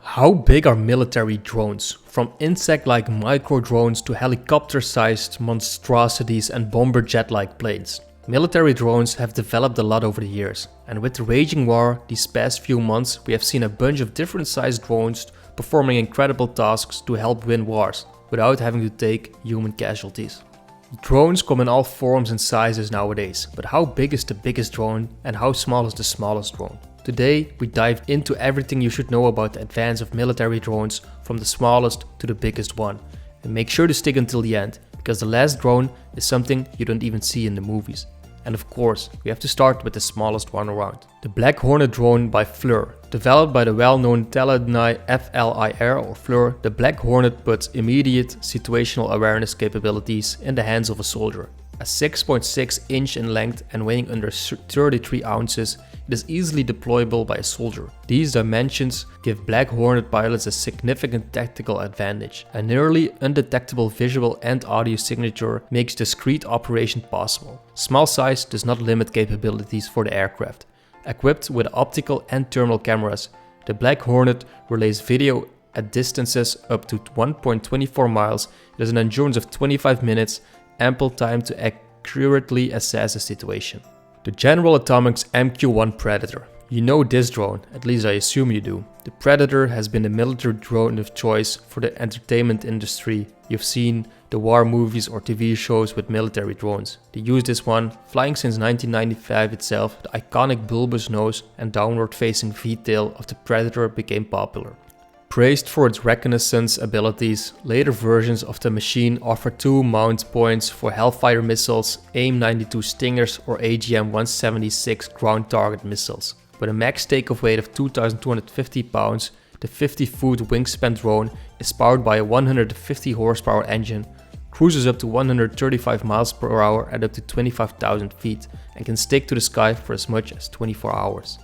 How big are military drones? From insect-like micro drones to helicopter-sized monstrosities and bomber jet-like planes. Military drones have developed a lot over the years, and with the raging war these past few months we have seen a bunch of different sized drones performing incredible tasks to help win wars, without having to take human casualties. Drones come in all forms and sizes nowadays, but how big is the biggest drone and how small is the smallest drone? Today we dive into everything you should know about the advance of military drones, from the smallest to the biggest one. And make sure to stick until the end, because the last drone is something you don't even see in the movies. And of course, we have to start with the smallest one around. The Black Hornet drone by FLIR. Developed by the well-known Teledyne FLIR or FLIR, the Black Hornet puts immediate situational awareness capabilities in the hands of a soldier. A 6.6 inch in length and weighing under 33 ounces, it is easily deployable by a soldier. These dimensions give Black Hornet pilots a significant tactical advantage. A nearly undetectable visual and audio signature makes discrete operation possible. Small size does not limit capabilities for the aircraft. Equipped with optical and thermal cameras, the Black Hornet relays video at distances up to 1.24 miles. It has an endurance of 25 minutes, ample time to accurately assess the situation. The General Atomics MQ-1 Predator. You know this drone, at least I assume you do. The Predator has been the military drone of choice for the entertainment industry. You've seen the war movies or TV shows with military drones. They use this one, flying since 1995 itself. The iconic bulbous nose and downward facing V-tail of the Predator became popular. Praised for its reconnaissance abilities, later versions of the machine offer two mount points for Hellfire missiles, AIM-92 Stingers or AGM-176 ground target missiles. With a max takeoff weight of 2,250 pounds, the 50-foot wingspan drone is powered by a 150 horsepower engine, cruises up to 135 miles per hour at up to 25,000 feet, and can stick to the sky for as much as 24 hours.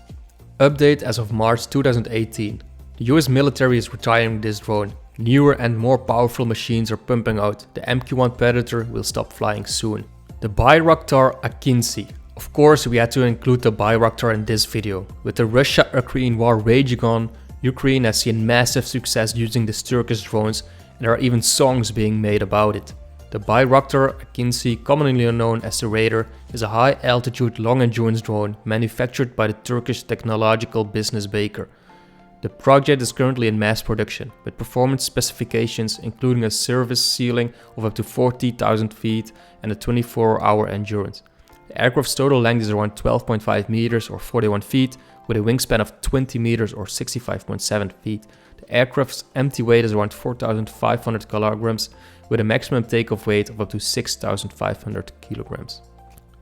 Update as of March 2018. The US military is retiring this drone. Newer and more powerful machines are pumping out. The MQ-1 Predator will stop flying soon. The Bayraktar Akinci. Of course, we had to include the Bayraktar in this video. With the Russia-Ukraine war raging on, Ukraine has seen massive success using these Turkish drones, and there are even songs being made about it. The Bayraktar Akinci, commonly known as the Raider, is a high-altitude, long-endurance drone manufactured by the Turkish technological business Baker. The project is currently in mass production, with performance specifications including a service ceiling of up to 40,000 feet and a 24-hour endurance. The aircraft's total length is around 12.5 meters or 41 feet, with a wingspan of 20 meters or 65.7 feet. The aircraft's empty weight is around 4,500 kilograms, with a maximum takeoff weight of up to 6,500 kilograms.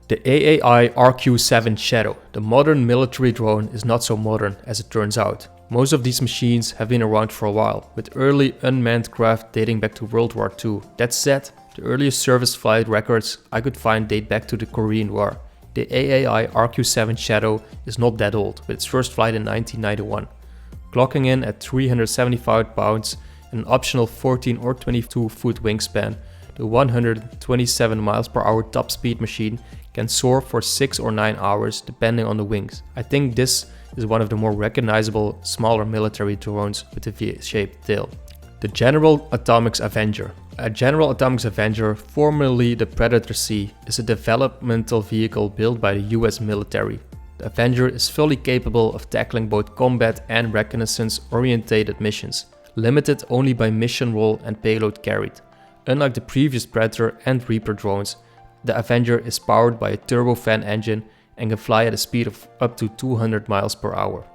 The AAI RQ-7 Shadow. The modern military drone is not so modern as it turns out. Most of these machines have been around for a while, with early unmanned craft dating back to World War II. That said, the earliest service flight records I could find date back to the Korean War. The AAI RQ-7 Shadow is not that old, with its first flight in 1991. Clocking in at 375 pounds and an optional 14 or 22 foot wingspan, the 127 miles per hour top speed machine can soar for 6 or 9 hours depending on the wings. I think this is one of the more recognizable smaller military drones with a V-shaped tail. The General Atomics Avenger. A General Atomics Avenger, formerly the Predator C, is a developmental vehicle built by the US military. The Avenger is fully capable of tackling both combat and reconnaissance-oriented missions, limited only by mission role and payload carried. Unlike the previous Predator and Reaper drones, the Avenger is powered by a turbofan engine and can fly at a speed of up to 200 miles per hour.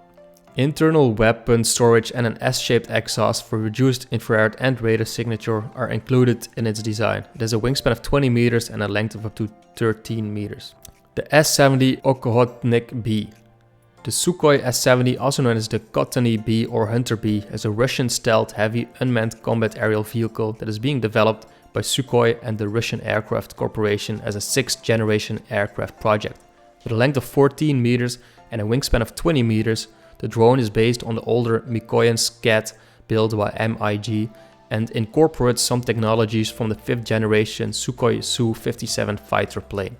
Internal weapon storage and an S-shaped exhaust for reduced infrared and radar signature are included in its design. It has a wingspan of 20 meters and a length of up to 13 meters. The S-70 Okhotnik B. The Sukhoi S-70, also known as the Kotany B or Hunter B, is a Russian stealth heavy unmanned combat aerial vehicle that is being developed by Sukhoi and the Russian Aircraft Corporation as a 6th generation aircraft project. With a length of 14 meters and a wingspan of 20 meters, the drone is based on the older Mikoyan Skat built by MiG and incorporates some technologies from the 5th generation Sukhoi Su-57 fighter plane.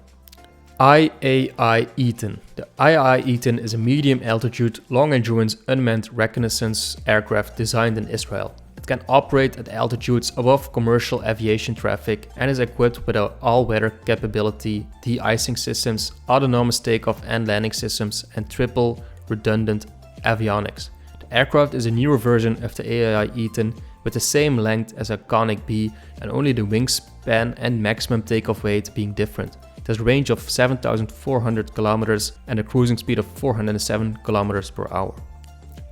IAI-10. The IAI-10 is a medium-altitude, long-endurance unmanned reconnaissance aircraft designed in Israel. It can operate at altitudes above commercial aviation traffic and is equipped with an all-weather capability, de-icing systems, autonomous takeoff and landing systems, and triple redundant avionics. The aircraft is a newer version of the IAI-10 with the same length as a Konik B and only the wingspan and maximum takeoff weight being different. It has a range of 7,400 kilometers and a cruising speed of 407 kilometers per hour.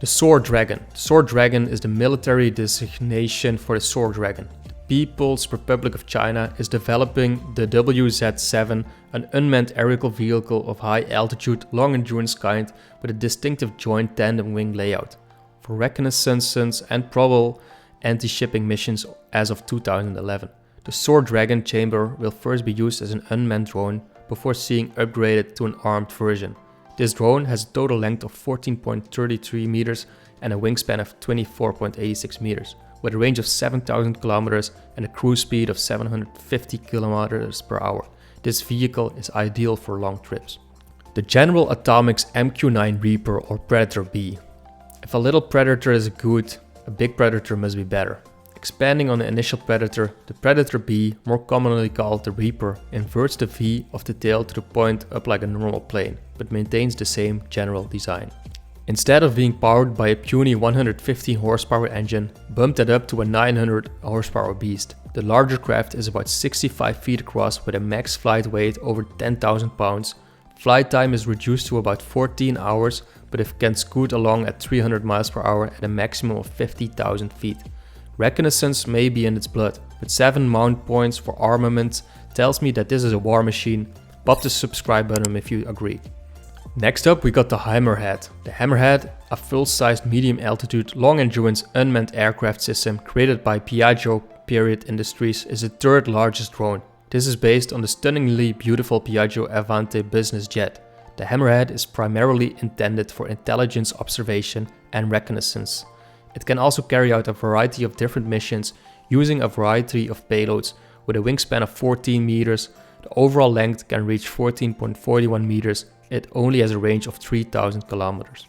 The Sword Dragon. The Sword Dragon is the military designation for the Sword Dragon. The People's Republic of China is developing the WZ-7, an unmanned aerial vehicle of high altitude, long endurance kind with a distinctive joint tandem wing layout for reconnaissance and probable anti-shipping missions as of 2011. The Sword Dragon chamber will first be used as an unmanned drone before being upgraded to an armed version. This drone has a total length of 14.33 meters and a wingspan of 24.86 meters, with a range of 7,000 kilometers and a cruise speed of 750 kilometers per hour. This vehicle is ideal for long trips. The General Atomics MQ-9 Reaper or Predator B. If a little Predator is good, a big Predator must be better. Expanding on the initial Predator, the Predator B, more commonly called the Reaper, inverts the V of the tail to the point up like a normal plane, but maintains the same general design. Instead of being powered by a puny 115 horsepower engine, bumped it up to a 900 horsepower beast. The larger craft is about 65 feet across with a max flight weight over 10,000 pounds. Flight time is reduced to about 14 hours, but it can scoot along at 300 miles per hour at a maximum of 50,000 feet. Reconnaissance may be in its blood, but 7 mount points for armament tells me that this is a war machine. Pop the subscribe button if you agree. Next up we got the Hammerhead. The Hammerhead, a full-sized medium-altitude, long-endurance unmanned aircraft system created by Piaggio Period Industries, is the third largest drone. This is based on the stunningly beautiful Piaggio Avante business jet. The Hammerhead is primarily intended for intelligence observation and reconnaissance. It can also carry out a variety of different missions using a variety of payloads. With a wingspan of 14 meters, the overall length can reach 14.41 meters. It only has a range of 3,000 kilometers.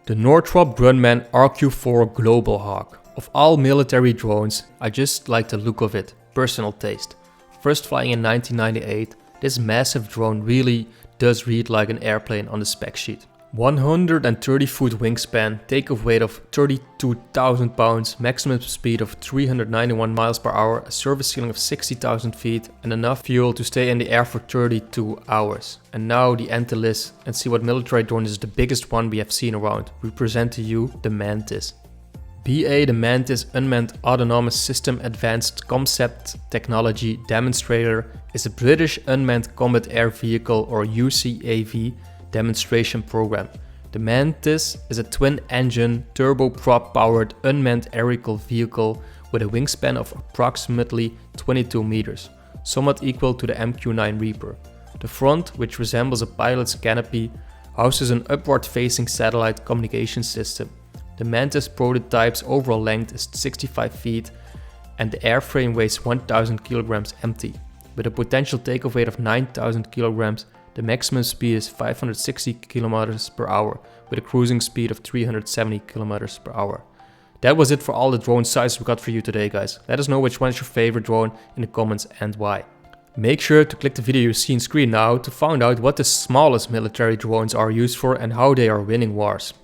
The Northrop Grumman RQ-4 Global Hawk. Of all military drones, I just like the look of it, personal taste. First flying in 1998, this massive drone really does read like an airplane on the spec sheet. 130 foot wingspan, takeoff weight of 32,000 pounds, maximum speed of 391 miles per hour, a service ceiling of 60,000 feet and enough fuel to stay in the air for 32 hours. And now the end to list and see what military drone is the biggest one we have seen around. We present to you the Mantis. BA the Mantis Unmanned Autonomous System Advanced Concept Technology Demonstrator is a British Unmanned Combat Air Vehicle or UCAV demonstration program. The Mantis is a twin-engine, turboprop-powered unmanned aerial vehicle with a wingspan of approximately 22 meters, somewhat equal to the MQ-9 Reaper. The front, which resembles a pilot's canopy, houses an upward-facing satellite communication system. The Mantis prototype's overall length is 65 feet and the airframe weighs 1,000 kilograms empty. With a potential takeoff weight of 9,000 kilograms, the maximum speed is 560 km per hour with a cruising speed of 370 km per hour. That was it for all the drone sizes we got for you today, guys. Let us know which one is your favorite drone in the comments and why. Make sure to click the video you see on screen now to find out what the smallest military drones are used for and how they are winning wars.